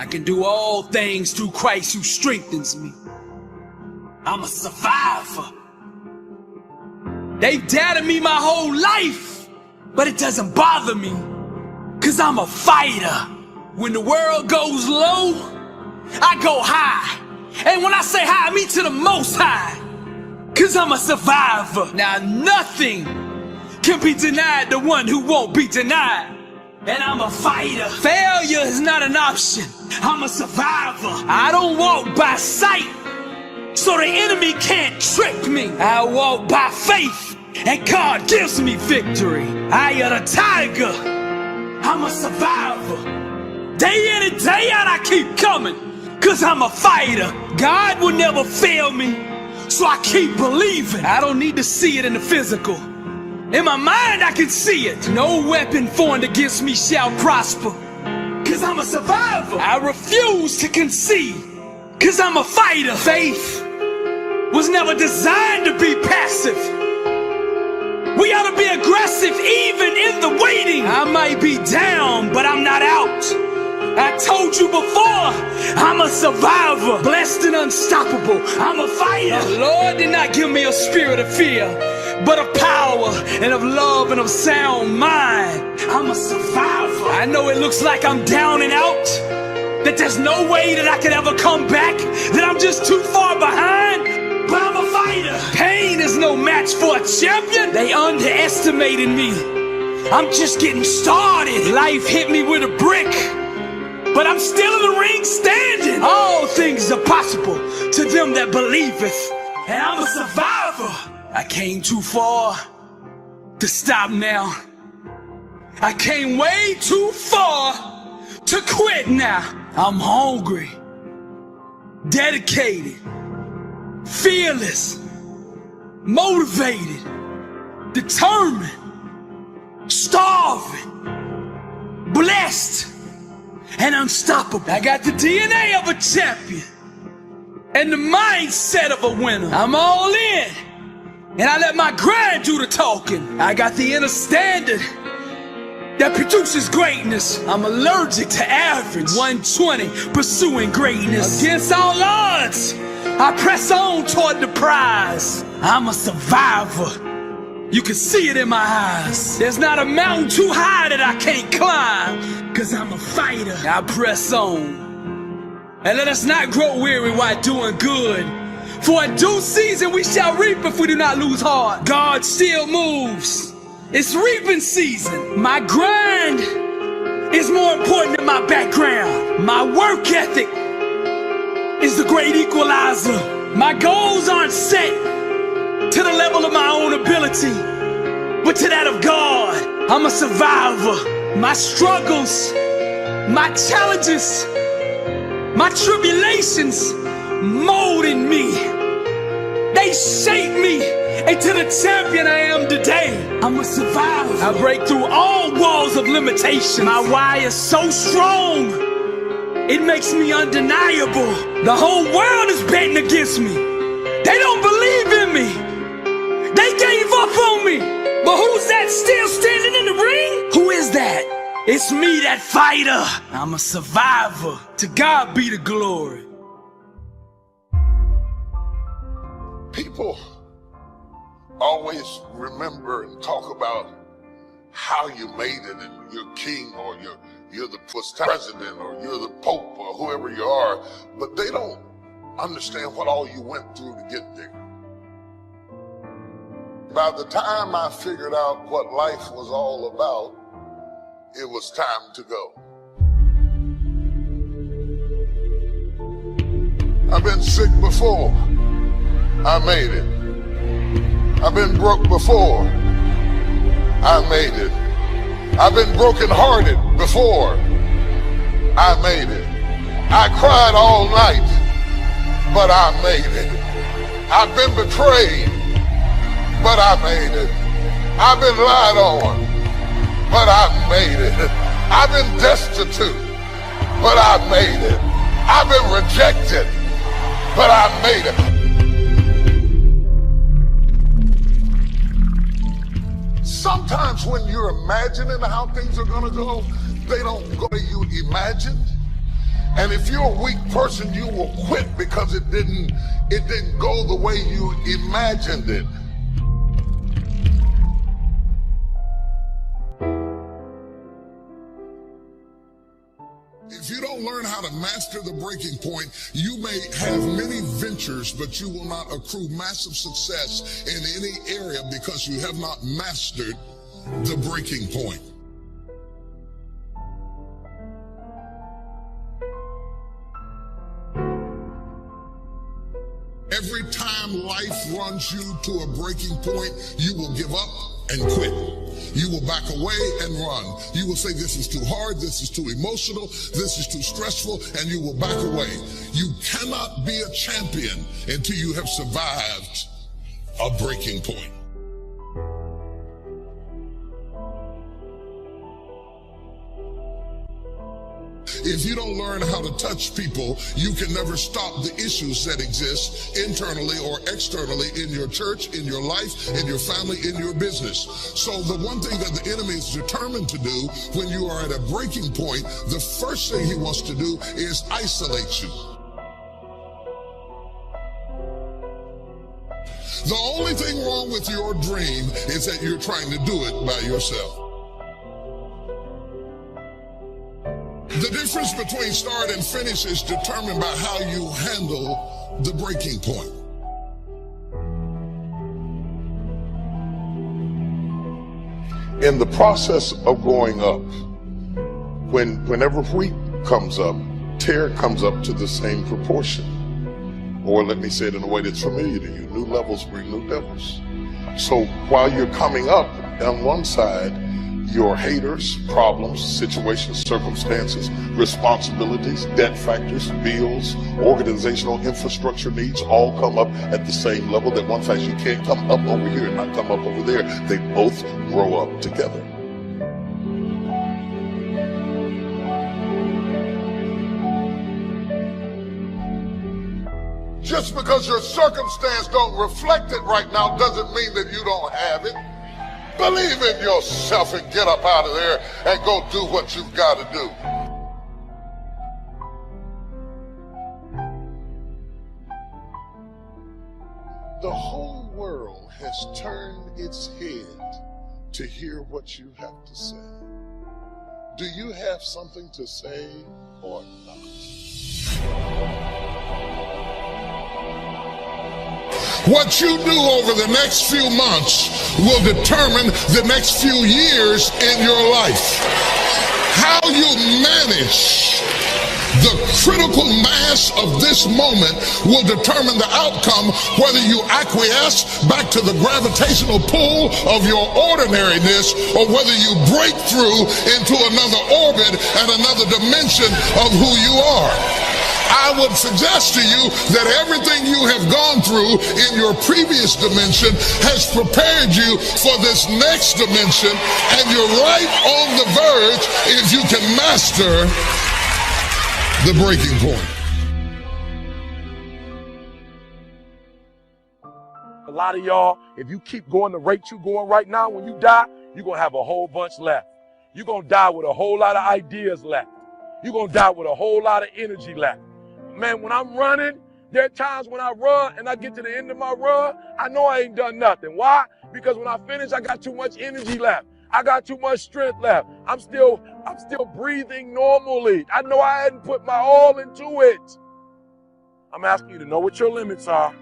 I can do all things through Christ who strengthens me. I'm a survivor. They've doubted me my whole life, but it doesn't bother me, 'cause I'm a fighter. When the world goes low, I go high. And when I say high, I mean to the most high, 'cause I'm a survivor. Now nothing can be denied the one who won't be denied. And I'm a fighter. Failure is not an option. I'm a survivor. I don't walk by sight, so the enemy can't trick me. I walk by faith, and God gives me victory. I am a tiger. I'm a survivor. Day in and day out I keep coming, 'cause I'm a fighter. God will never fail me, so I keep believing. I don't need to see it in the physical. In my mind I can see it. No weapon formed against me shall prosper, 'cause I'm a survivor. I refuse to concede, 'cause I'm a fighter. Faith was never designed to be passive. We ought to be aggressive even in the waiting. I might be down, but I'm not out. I told you before, I'm a survivor, blessed and unstoppable. I'm a fighter. The Lord did not give me a spirit of fear, but of power and of love and of sound mind. I'm a survivor. I know it looks like I'm down and out, that there's no way that I could ever come back, that I'm just too far behind, but I'm a fighter. Pain is no match for a champion. They underestimated me. I'm just getting started. Life hit me with a brick, but I'm still in the ring standing. All things are possible to them that believeth, and I'm a survivor. I came too far to stop now. I came way too far to quit now. I'm hungry, dedicated, fearless, motivated, determined, starving, blessed, and unstoppable. I got the DNA of a champion and the mindset of a winner. I'm all in, and I let my grind do the talking. I got the inner standard that produces greatness. I'm allergic to average. 120, pursuing greatness. Against all odds, I press on toward the prize. I'm a survivor. You can see it in my eyes. There's not a mountain too high that I can't climb, 'cause I'm a fighter. I press on. And let us not grow weary while doing good, for in due season we shall reap if we do not lose heart. God still moves. It's reaping season. My grind is more important than my background. My work ethic is the great equalizer. My goals aren't set to the level of my own ability, but to that of God. I'm a survivor. My struggles, my challenges, my tribulations mold in me. They shape me into the champion I am today. I'm a survivor. I break through all walls of limitation. My why is so strong, it makes me undeniable. The whole world is betting against me. They don't believe in me. They gave up on me. But who's that still standing in the ring? Who is that? It's me, that fighter. I'm a survivor. To God be the glory. People always remember and talk about how you made it, and you're king, or you're the president, or you're the pope, or whoever you are, but they don't understand what all you went through to get there. By the time I figured out what life was all about, it was time to go. I've been sick before. I made it. I've been broke before. I made it. I've been brokenhearted before. I made it. I cried all night, but I made it. I've been betrayed, but I made it. I've been lied on, but I made it. I've been destitute, but I made it. I've been rejected, but I made it. Sometimes when you're imagining how things are gonna go, they don't go the way you imagined. And if you're a weak person, you will quit because it didn't go the way you imagined it. If you don't learn how to master the breaking point, you may have many ventures, but you will not accrue massive success in any area because you have not mastered the breaking point. Every time life runs you to a breaking point, you will give up and quit. You will back away and run. You will say, this is too hard, this is too emotional, this is too stressful, and you will back away. You cannot be a champion until you have survived a breaking point. If you don't learn how to touch people, you can never stop the issues that exist internally or externally in your church, in your life, in your family, in your business. So the one thing that the enemy is determined to do when you are at a breaking point, the first thing he wants to do is isolate you. The only thing wrong with your dream is that you're trying to do it by yourself. The difference between start and finish is determined by how you handle the breaking point. In the process of going up, whenever wheat comes up, tear comes up to the same proportion. Or let me say it in a way that's familiar to you, new levels bring new devils. So while you're coming up on one side, your haters, problems, situations, circumstances, responsibilities, debt factors, bills, organizational infrastructure needs all come up at the same level. That one fact, you can't come up over here and not come up over there. They both grow up together. Just because your circumstance don't reflect it right now doesn't mean that you don't have it. Believe in yourself and get up out of there and go do what you've got to do. The whole world has turned its head to hear what you have to say. Do you have something to say or not? What you do over the next few months will determine the next few years in your life. How you manage the critical mass of this moment will determine the outcome, whether you acquiesce back to the gravitational pull of your ordinariness or whether you break through into another orbit and another dimension of who you are. I would suggest to you that everything you have gone through in your previous dimension has prepared you for this next dimension, and you're right on the verge if you can master the breaking point. A lot of y'all, if you keep going the rate you're going right now, when you die, you're going to have a whole bunch left. You're going to die with a whole lot of ideas left. You're going to die with a whole lot of energy left. Man, when I'm running, there are times when I run and I get to the end of my run, I know I ain't done nothing. Why? Because when I finish, I got too much energy left. I got too much strength left. I'm still breathing normally. I know I hadn't put my all into it. I'm asking you to know what your limits are,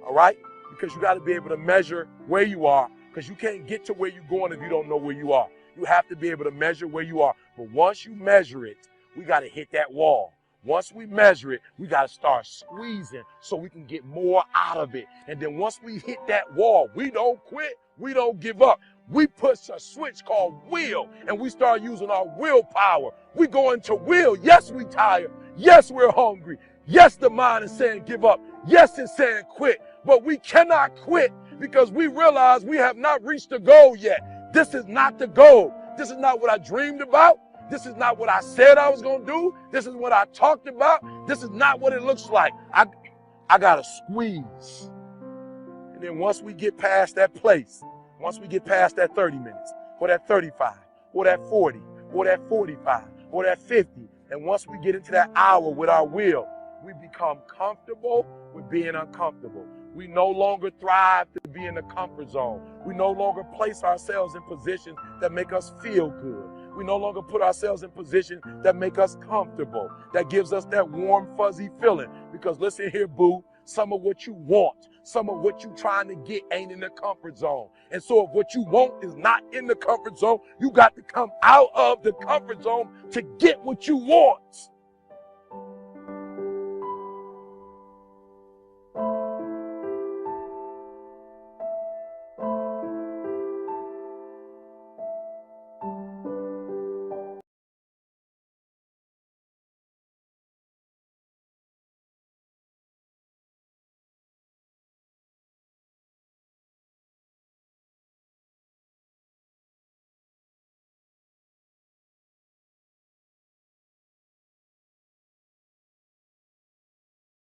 all right? Because you got to be able to measure where you are, because you can't get to where you're going if you don't know where you are. You have to be able to measure where you are. But once you measure it, we got to hit that wall. Once we measure it, we got to start squeezing so we can get more out of it. And then once we hit that wall, we don't quit, we don't give up. We push a switch called will, and we start using our willpower. We go into will. Yes, we tired. Yes, we're hungry. Yes, the mind is saying give up. Yes, it's saying quit. But we cannot quit because we realize we have not reached the goal yet. This is not the goal. This is not what I dreamed about. This is not what I said I was going to do. This is what I talked about. This is not what it looks like. I got to squeeze. And then once we get past that place, once we get past that 30 minutes, or that 35, or that 40, or that 45, or that 50, And once we get into that hour with our will, we become comfortable with being uncomfortable. We no longer thrive to be in the comfort zone. We no longer place ourselves in positions that make us feel good. We no longer put ourselves in positions that make us comfortable, that gives us that warm, fuzzy feeling. Because listen here, boo, some of what you want, some of what you're trying to get ain't in the comfort zone. And so if what you want is not in the comfort zone, you got to come out of the comfort zone to get what you want.